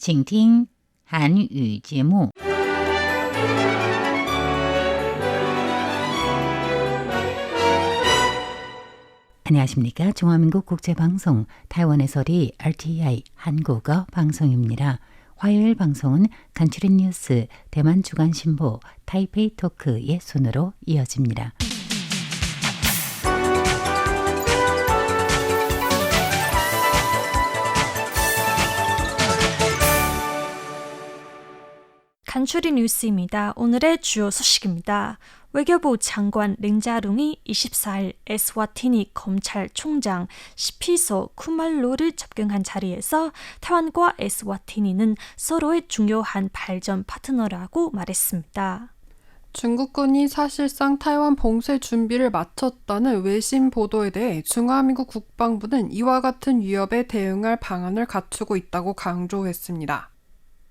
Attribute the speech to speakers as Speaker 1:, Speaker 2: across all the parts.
Speaker 1: 请听韩语节目。 안녕하십니까. 중화민국 국제방송 타이완의 소리 RTI 한국어 방송입니다. 화요일 방송은 간추린 뉴스 대만 주간신보 타이페이 토크의 순으로 이어집니다.
Speaker 2: 간추린 뉴스입니다. 오늘의 주요 소식입니다. 외교부 장관 링자룽이 24일 에스와티니 검찰총장 시피소 쿠말로를 접견한 자리에서 타이완과 에스와티니는 서로의 중요한 발전 파트너라고 말했습니다.
Speaker 3: 중국군이 사실상 타이완 봉쇄 준비를 마쳤다는 외신 보도에 대해 중화민국 국방부는 이와 같은 위협에 대응할 방안을 갖추고 있다고 강조했습니다.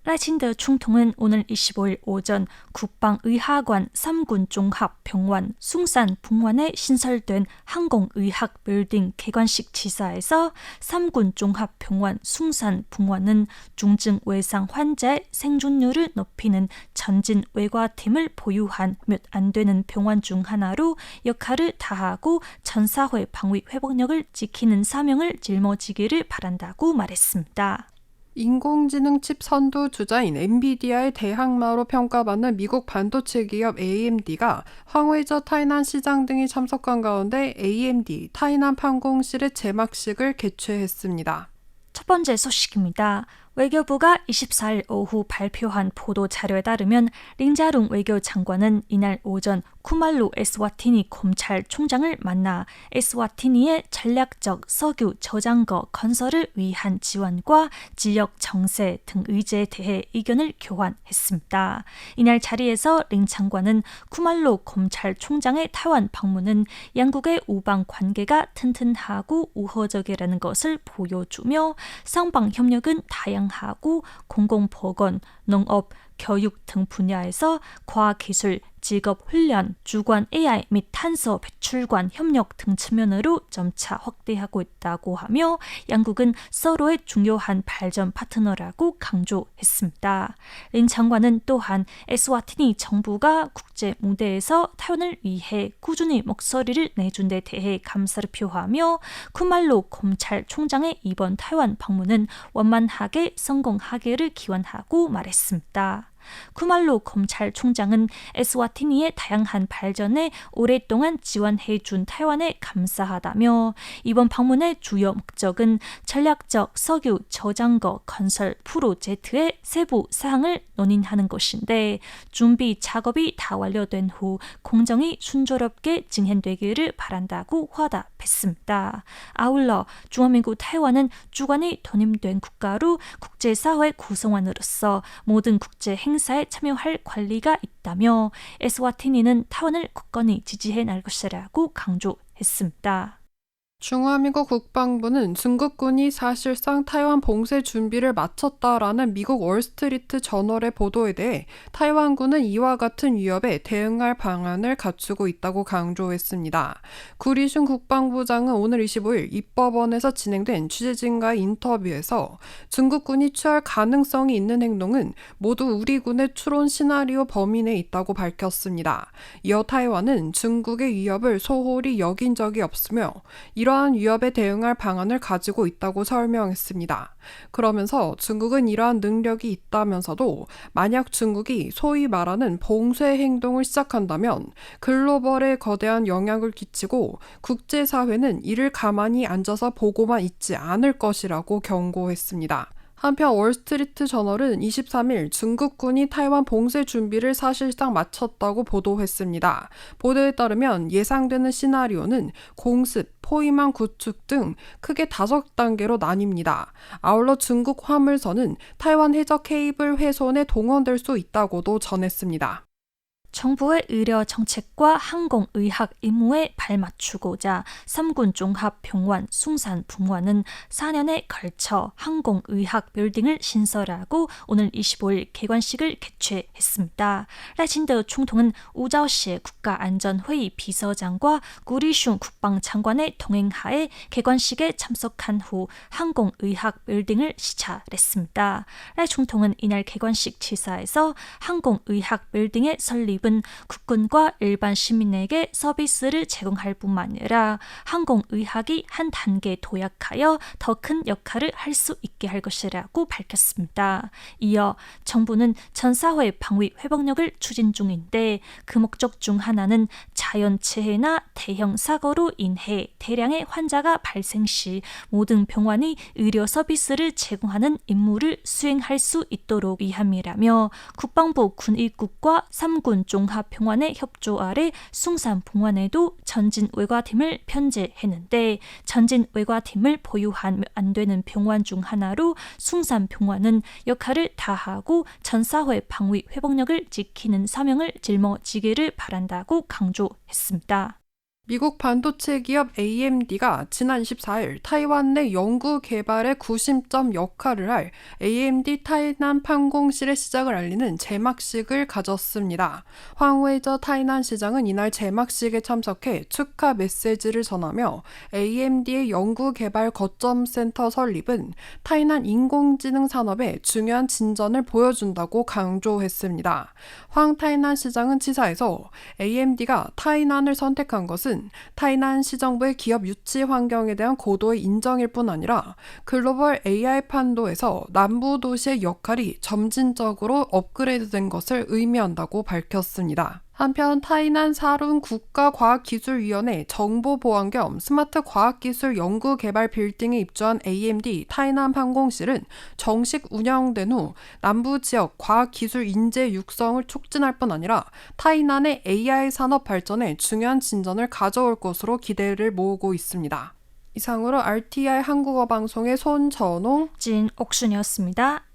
Speaker 2: 라이친더 총통은 오늘 25일 오전 국방의학관 3군 종합병원 숭산 북원에 신설된 항공의학 빌딩 개관식 지사에서 3군 종합병원 숭산 북원은 중증 외상 환자의 생존율을 높이는 전진 외과팀을 보유한 몇 안 되는 병원 중 하나로 역할을 다하고 전 사회 방위 회복력을 지키는 사명을 짊어지기를 바란다고 말했습니다.
Speaker 3: 인공지능 칩 선두주자인 엔비디아의 대항마로 평가받는 미국 반도체 기업 AMD가 황웨이저 타이난 시장 등이 참석한 가운데 AMD 타이난 판공실의 제막식을 개최했습니다.
Speaker 2: 첫 번째 소식입니다. 외교부가 24일 오후 발표한 보도 자료에 따르면 링자룽 외교장관은 이날 오전 쿠말루 에스와티니 검찰총장을 만나 에스와티니의 전략적 석유 저장고 건설을 위한 지원과 지역 정세 등 의제에 대해 의견을 교환했습니다. 이날 자리에서 링 장관은 쿠말루 검찰총장의 타이완 방문은 양국의 우방 관계가 튼튼하고 우호적이라는 것을 보여주며双方 협력은 다양하고 공공보건, 농업, 교육 등 분야에서 과학기술, 직업훈련, 주관 AI 및 탄소 배출관 협력 등 측면으로 점차 확대하고 있다고 하며 양국은 서로의 중요한 발전 파트너라고 강조했습니다. 린 장관은 또한 에스와티니 정부가 국제 무대에서 타이완을 위해 꾸준히 목소리를 내준 데 대해 감사를 표하며 쿠말로 검찰총장의 이번 타이완 방문은 원만하게 성공하기를 기원하고 말했습니다. 쿠말로 검찰총장은 에스와티니의 다양한 발전에 오랫동안 지원해준 타이완에 감사하다며 이번 방문의 주요 목적은 전략적 석유 저장고 건설 프로젝트의 세부 사항을 논의하는 것인데 준비 작업이 다 완료된 후 공정이 순조롭게 진행되기를 바란다고 화답했습니다. 아울러 중화민국 타이완은 주관이 돈임된 국가로 국제사회 구성원으로서 모든 국제 행사에 참여할 권리가 있다며 에스와티니는 타이완을 굳건히 지지해 나갈 것이라고 강조했습니다.
Speaker 3: 중화민국 국방부는 중국군이 사실상 타이완 봉쇄 준비를 마쳤다라는 미국 월스트리트 저널의 보도에 대해 타이완군은 이와 같은 위협에 대응할 방안을 갖추고 있다고 강조했습니다. 구리슌 국방부장은 오늘 25일 입법원에서 진행된 취재진과의 인터뷰에서 중국군이 취할 가능성이 있는 행동은 모두 우리 군의 추론 시나리오 범위 내에 있다고 밝혔습니다. 이어 타이완은 중국의 위협을 소홀히 여긴 적이 없으며 이러한 위협에 대응할 방안을 가지고 있다고 설명했습니다. 그러면서 중국은 이러한 능력이 있다면서도 만약 중국이 소위 말하는 봉쇄 행동을 시작한다면 글로벌에 거대한 영향을 끼치고 국제사회는 이를 가만히 앉아서 보고만 있지 않을 것이라고 경고했습니다. 한편 월스트리트 저널은 23일 중국군이 타이완 봉쇄 준비를 사실상 마쳤다고 보도했습니다. 보도에 따르면 예상되는 시나리오는 공습, 포위망 구축 등 크게 5단계로 나뉩니다. 아울러 중국 화물선은 타이완 해적 케이블 훼손에 동원될 수 있다고도 전했습니다.
Speaker 2: 정부의 의료 정책과 항공의학 임무에 발맞추고자 3군 종합병원 숭산병원은 4년에 걸쳐 항공의학 빌딩을 신설하고 오늘 25일 개관식을 개최했습니다. 라친더 총통은 우자오시 국가안전회의 비서장과 구리슝 국방장관의 동행하에 개관식에 참석한 후 항공의학 빌딩을 시찰했습니다. 라 총통은 이날 개관식 치사에서 항공의학 빌딩의 설립 은 국군과 일반 시민에게 서비스를 제공할 뿐만 아니라 항공의학이 한 단계 도약하여 더 큰 역할을 할 수 있게 할 것이라고 밝혔습니다. 이어 정부는 전사회 방위 회복력을 추진 중인데 그 목적 중 하나는 자연재해나 대형 사고로 인해 대량의 환자가 발생 시 모든 병원이 의료 서비스를 제공하는 임무를 수행할 수 있도록 위함이라며 국방부 군의국과 3군 종합병원의 협조 아래 숭산병원에도 전진 외과팀을 편제했는데 전진 외과팀을 보유한 안 되는 병원 중 하나로 숭산병원은 역할을 다하고 전사회 방위 회복력을 지키는 사명을 짊어지기를 바란다고 강조했습니다.
Speaker 3: 미국 반도체 기업 AMD가 지난 14일 타이완 내 연구 개발의 구심점 역할을 할 AMD 타이난 판공실의 시작을 알리는 개막식을 가졌습니다. 황웨이저 타이난 시장은 이날 개막식에 참석해 축하 메시지를 전하며 AMD의 연구 개발 거점 센터 설립은 타이난 인공지능 산업의 중요한 진전을 보여준다고 강조했습니다. 황 타이난 시장은 치사에서 AMD가 타이난을 선택한 것은 타이난 시정부의 기업 유치 환경에 대한 고도의 인정일 뿐 아니라 글로벌 AI 판도에서 남부 도시의 역할이 점진적으로 업그레이드된 것을 의미한다고 밝혔습니다. 한편 타이난 사룬 국가과학기술위원회 정보보안 겸 스마트 과학기술 연구개발 빌딩에 입주한 AMD 타이난 판공실은 정식 운영된 후 남부 지역 과학기술 인재 육성을 촉진할 뿐 아니라 타이난의 AI 산업 발전에 중요한 진전을 가져올 것으로 기대를 모으고 있습니다. 이상으로 RTI 한국어 방송의 손전홍,
Speaker 2: 진옥순이었습니다.